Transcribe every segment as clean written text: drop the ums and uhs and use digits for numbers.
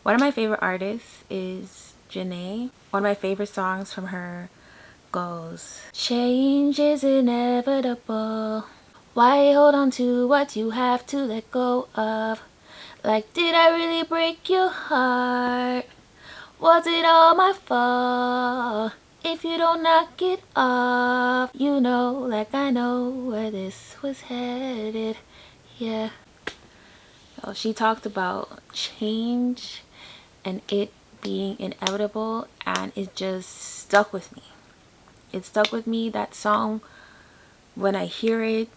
One of my favorite artists is Janae. One of my favorite songs from her goes, change is inevitable. Why hold on to what you have to let go of? Like, did I really break your heart? Was it all my fault? If you don't knock it off, you know, like I know where this was headed. Yeah. So she talked about change and it being inevitable, and it just stuck with me. It stuck with me. That song, when I hear it,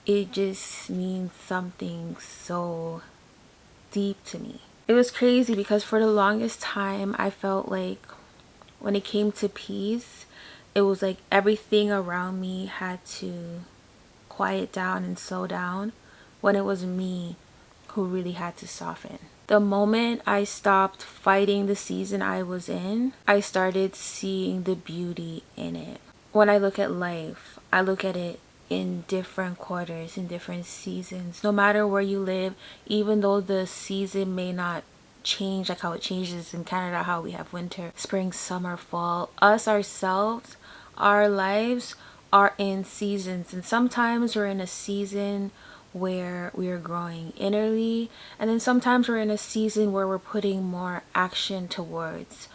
it just means something so deep to me. It was crazy because for the longest time I felt like when it came to peace, it was like everything around me had to quiet down and slow down, when it was me who really had to soften. The moment I stopped fighting the season I was in, I started seeing the beauty in it. When I look at life, I look at it in different quarters, in different seasons. No matter where you live, even though the season may not change like how it changes in Canada, how we have winter, spring, summer, fall, us ourselves, our lives are in seasons, and sometimes we're in a season where we are growing innerly, and then sometimes we're in a season where we're putting more action towards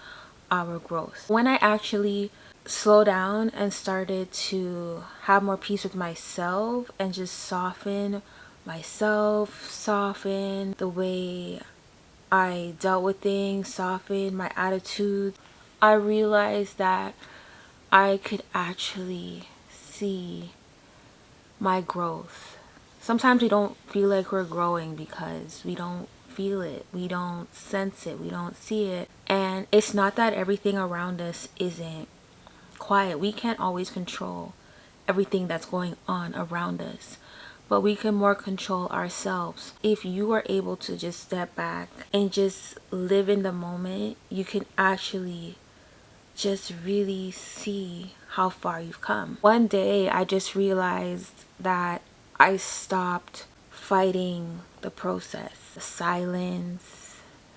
our growth. When I actually slow down and started to have more peace with myself and just soften myself, soften the way I dealt with things, soften my attitude, I realized that I could actually see my growth. Sometimes we don't feel like we're growing because we don't feel it, we don't sense it, we don't see it. And it's not that everything around us isn't quiet. We can't always control everything that's going on around us, but we can more control ourselves. If you are able to just step back and just live in the moment, you can actually just really see how far you've come. One day I just realized that I stopped fighting the process, the silence,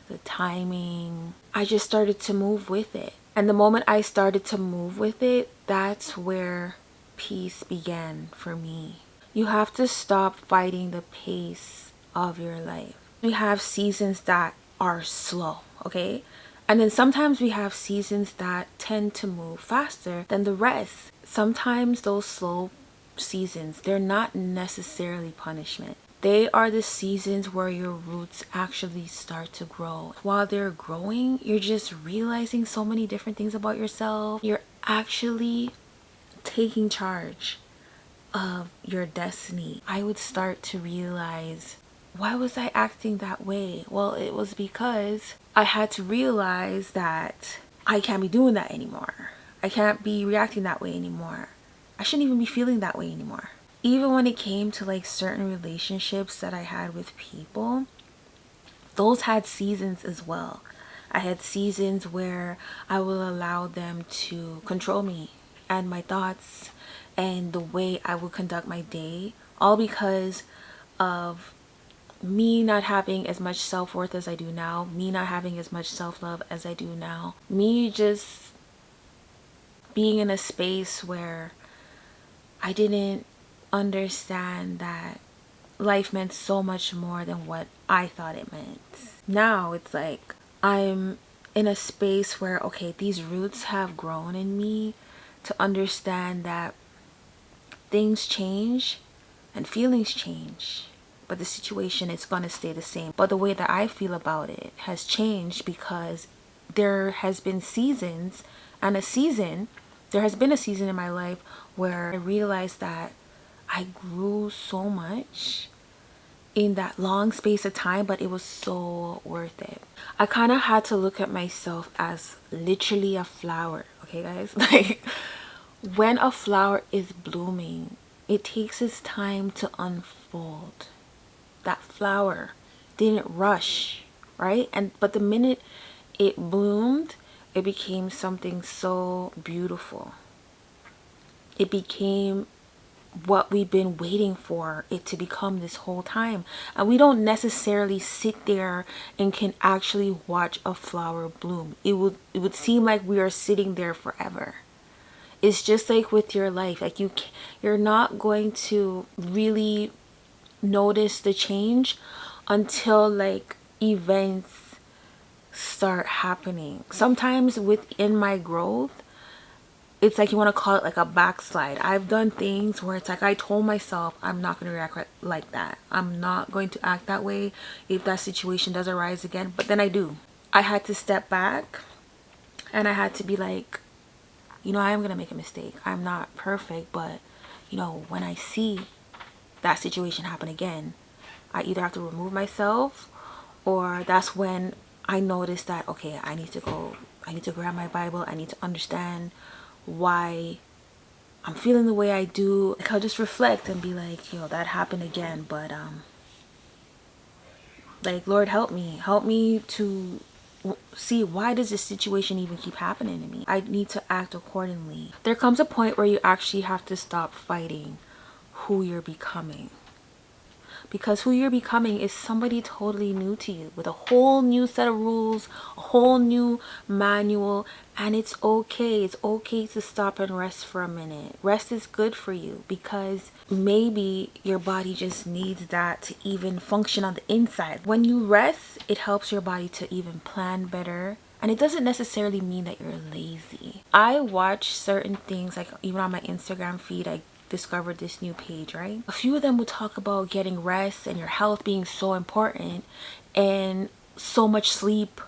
the timing. I just started to move with it. And the moment I started to move with it, that's where peace began for me. You have to stop fighting the pace of your life. We have seasons that are slow, okay? And then sometimes we have seasons that tend to move faster than the rest. Sometimes those slow seasons, they're not necessarily punishment. They are the seasons where your roots actually start to grow. While they're growing, you're just realizing so many different things about yourself. You're actually taking charge of your destiny. I would start to realize, why was I acting that way? Well, it was because I had to realize that I can't be doing that anymore. I can't be reacting that way anymore. I shouldn't even be feeling that way anymore. Even when it came to like certain relationships that I had with people, those had seasons as well. I had seasons where I will allow them to control me and my thoughts and the way I would conduct my day, all because of me not having as much self-worth as I do now, me not having as much self-love as I do now, me just being in a space where I didn't understand that life meant so much more than what I thought it meant. Now it's like I'm in a space where, okay, these roots have grown in me to understand that things change and feelings change, but the situation is going to stay the same. But the way that I feel about it has changed because there has been seasons and there has been a season in my life where I realized that I grew so much in that long space of time, but it was so worth it. I kind of had to look at myself as literally a flower, okay guys? Like, when a flower is blooming, it takes its time to unfold. That flower didn't rush, right? But the minute it bloomed, it became something so beautiful. It became what we've been waiting for it to become this whole time. And we don't necessarily sit there and can actually watch a flower bloom. It would seem like we are sitting there forever. It's just like with your life. Like you're not going to really notice the change until like events start happening. Sometimes within my growth, it's like you want to call it like a backslide. I've done things where it's like I told myself I'm not going to react like that. I'm not going to act that way if that situation does arise again. But then I do. I had to step back and I had to be like, I am going to make a mistake. I'm not perfect, but when I see that situation happen again, I either have to remove myself, or that's when I notice that, okay, I need to grab my Bible. I need to understand why I'm feeling the way I do. Like, I'll just reflect and be like, that happened again. But like, Lord, help me to see, why does this situation even keep happening to me? I need to act accordingly. There comes a point where you actually have to stop fighting who you're becoming, because who you're becoming is somebody totally new to you, with a whole new set of rules, a whole new manual. And it's okay. It's okay to stop and rest for a minute. Rest is good for you, because maybe your body just needs that to even function on the inside. When you rest, it helps your body to even plan better. And it doesn't necessarily mean that you're lazy. I watch certain things, like even on my Instagram feed, I discovered this new page, right? A few of them would talk about getting rest and your health being so important, and so much sleep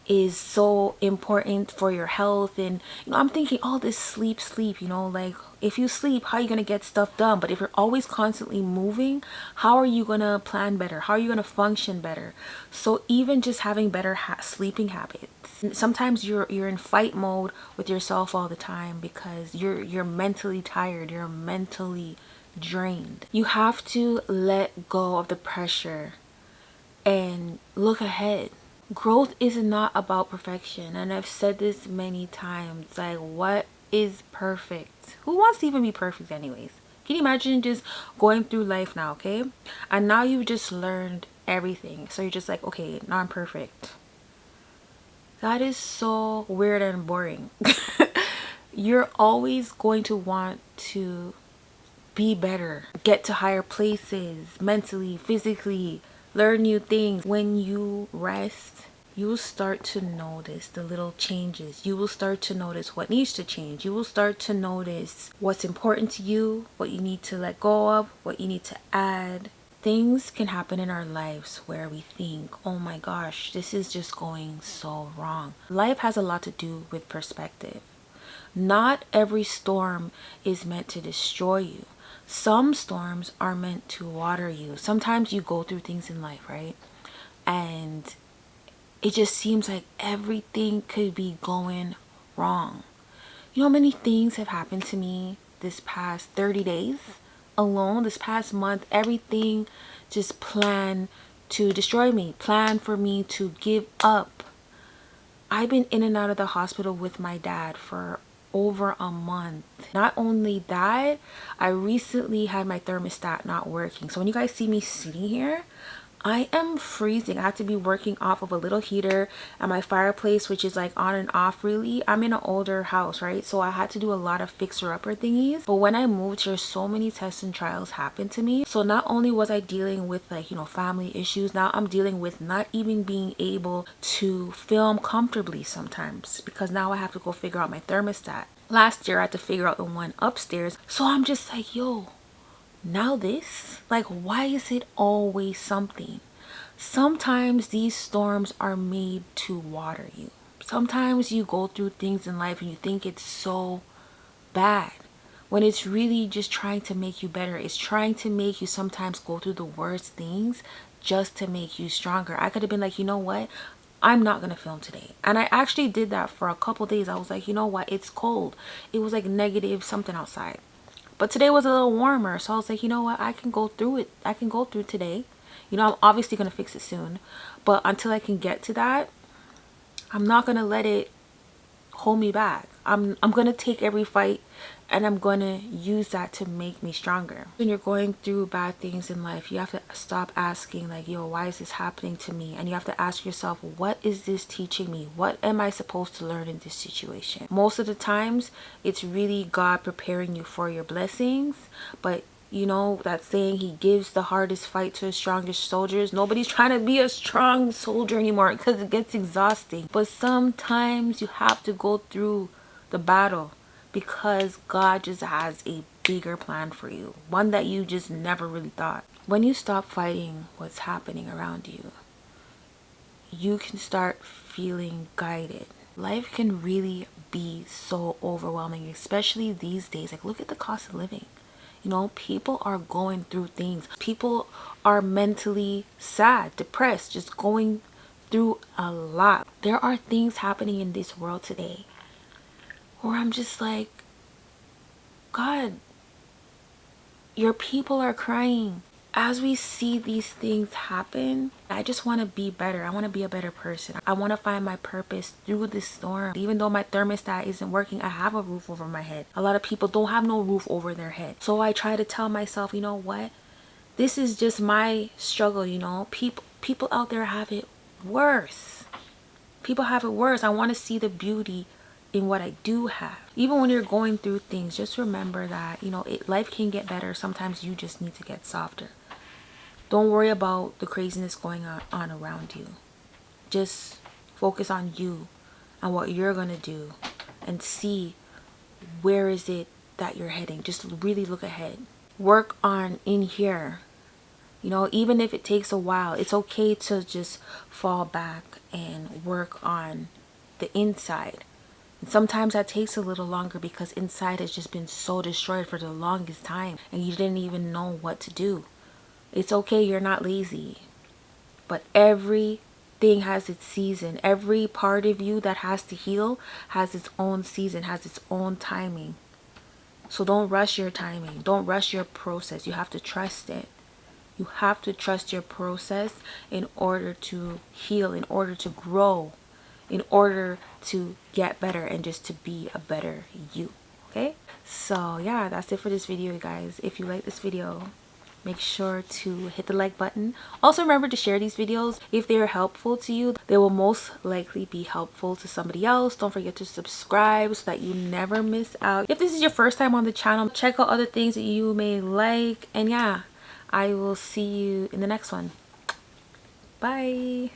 is so important for your health. And I'm thinking, all this sleep, like, if you sleep, how are you going to get stuff done? But if you're always constantly moving, how are you going to plan better? How are you going to function better? So even just having better sleeping habits. Sometimes you're in fight mode with yourself all the time because you're mentally tired, you're mentally drained. You have to let go of the pressure and look ahead. Growth is not about perfection, and I've said this many times. Like, what is perfect? Who wants to even be perfect anyways? Can you imagine just going through life now, okay, and now you've just learned everything, so you're just like, okay, now I'm perfect? That is so weird and boring. You're always going to want to be better, get to higher places, mentally, physically, learn new things. When you rest, you will start to notice the little changes. You will start to notice what needs to change. You will start to notice what's important to you, what you need to let go of, what you need to add. Things can happen in our lives where we think, oh my gosh, this is just going so wrong. Life has a lot to do with perspective. Not every storm is meant to destroy you. Some storms are meant to water you. Sometimes you go through things in life, right? And it just seems like everything could be going wrong. You know how many things have happened to me this past 30 days alone, this past month? Everything just planned to destroy me, planned for me to give up. I've been in and out of the hospital with my dad for over a month. Not only that, I recently had my thermostat not working. So when you guys see me sitting here, I am freezing. I have to be working off of a little heater at my fireplace, which is like on and off really. I'm in an older house, right? So I had to do a lot of fixer-upper thingies. But when I moved here, so many tests and trials happened to me. So not only was I dealing with like, family issues, now I'm dealing with not even being able to film comfortably sometimes, because now I have to go figure out my thermostat. Last year I had to figure out the one upstairs. So I'm just like, yo, now this, like, why is it always something? Sometimes these storms are made to water you. Sometimes you go through things in life and you think it's so bad, when it's really just trying to make you better. It's trying to make you sometimes go through the worst things just to make you stronger. I could have been like, you know what, I'm not gonna film today. And I actually did that for a couple days. I was like, you know what, it's cold. It was like negative something outside. But today was a little warmer, so I was like, you know what, I can go through it. I can go through today. I'm obviously going to fix it soon. But until I can get to that, I'm not going to let it hold me back. I'm gonna take every fight and I'm gonna use that to make me stronger. When you're going through bad things in life, you have to stop asking like, yo, why is this happening to me? And you have to ask yourself, what is this teaching me? What am I supposed to learn in this situation? Most of the times it's really God preparing you for your blessings. But you know that saying, he gives the hardest fight to the strongest soldiers. Nobody's trying to be a strong soldier anymore because it gets exhausting. But sometimes you have to go through the battle because God just has a bigger plan for you, one that you just never really thought. When you stop fighting what's happening around you, you can start feeling guided. Life can really be so overwhelming, especially these days. Like, look at the cost of living. You know, people are going through things. People are mentally sad, depressed, just going through a lot. There are things happening in this world today where I'm just like, God, your people are crying. As we see these things happen, I just want to be better. I want to be a better person. I want to find my purpose through this storm. Even though my thermostat isn't working, I have a roof over my head. A lot of people don't have no roof over their head. So I try to tell myself, you know what? This is just my struggle, you know? People out there have it worse. People have it worse. I want to see the beauty in what I do have. Even when you're going through things, just remember that, you know, life can get better. Sometimes you just need to get softer. Don't worry about the craziness going on around you. Just focus on you and what you're going to do and see where is it that you're heading. Just really look ahead. Work on in here. You know, even if it takes a while, it's okay to just fall back and work on the inside. And sometimes that takes a little longer because inside has just been so destroyed for the longest time and you didn't even know what to do. It's okay, you're not lazy, but everything has its season. Every part of you that has to heal has its own season, has its own timing. So don't rush your timing. Don't rush your process. You have to trust it. You have to trust your process in order to heal, in order to grow, in order to get better and just to be a better you. Okay? So yeah, that's it for this video, guys. If you like this video, make sure to hit the like button. Also remember to share these videos. If they are helpful to you, they will most likely be helpful to somebody else. Don't forget to subscribe so that you never miss out. If this is your first time on the channel, check out other things that you may like. And yeah, I will see you in the next one. Bye.